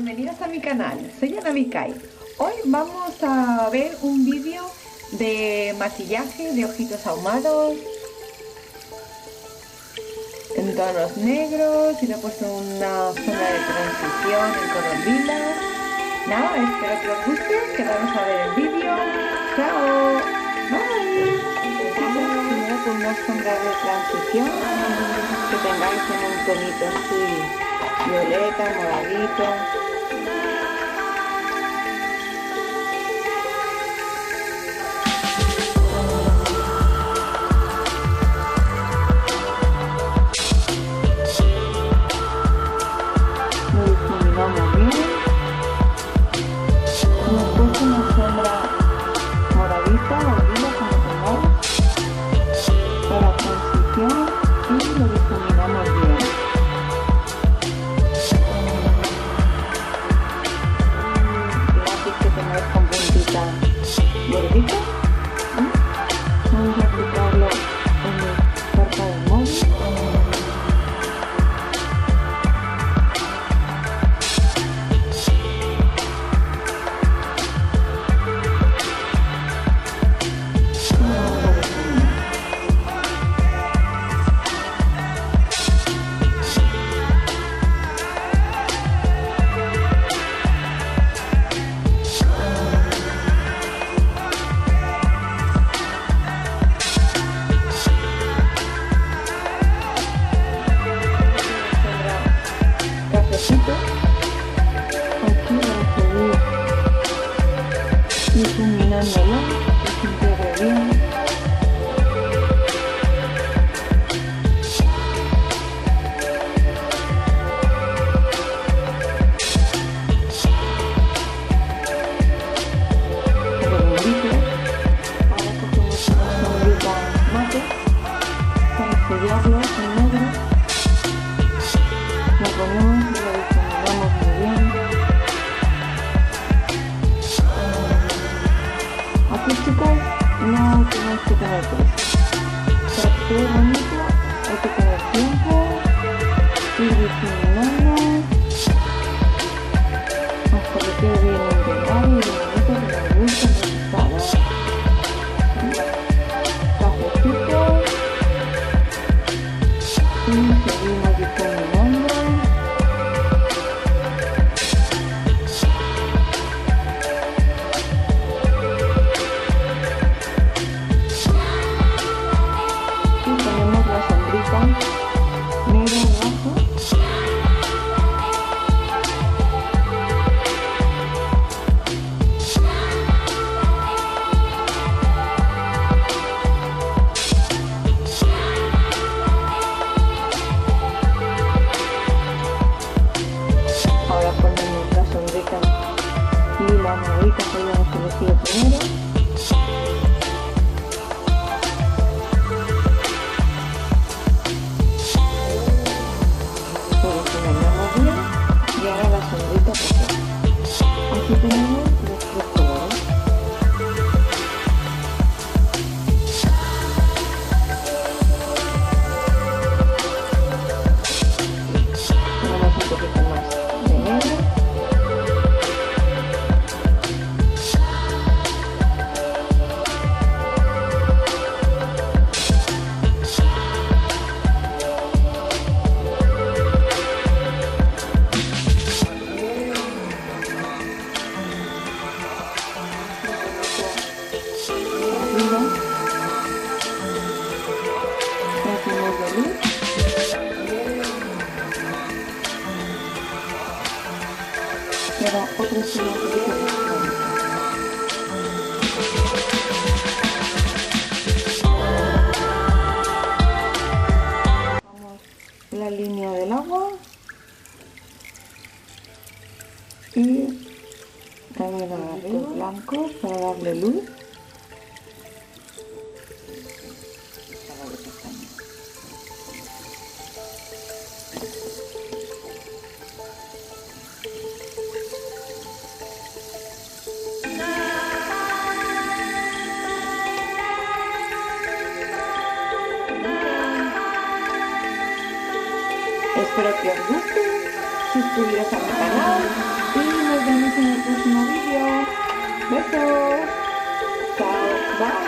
bienvenidos a mi canal, soy Ana Vicay. Hoy vamos a ver un vídeo de maquillaje de ojitos ahumados en tonos negros y le he puesto una zona de transición en color lila. Nada, espero que os guste, que vamos a ver el vídeo. ¡Chao! ¡Bye! Empezamos primero con una sombra de transición que tengáis en un tonito así violeta, moradito. Lo difuminamos bien. Y después una sombra moradita o lila como tengáis para transición y lo difuminamos bien. Que tengáis con puntita gordita. Vamos a aplicarlo en el carta del móvil. Difuminándolo, que se integre bien. Redondito. Ahora cogemos una sombrita mate para sellarlo en negro. Lo ponemos y lo difuminamos muy bien. Aquí, chicos, no tenéis que tener prisa. Para que quede bonito hay que tener tiempo, ir difuminando hasta que quede bien integrado y bonito, que nos gusta el resultado. Cafecito y seguimos difuminando. Negro abajo. Ahora ponemos la sombrita lila moradita que habíamos elegido primero. Y ahora la sombrita perfecta. Aquí tenemos los tres colores. Ponemos un poquito más de negro. Hacemos de luz. Y ahora otro siguiente que vamos la línea del agua y también agarré blanco para darle luz. Espero que os guste. suscribiros a mi canal y nos vemos en el próximo vídeo. Besos. Chao. Bye.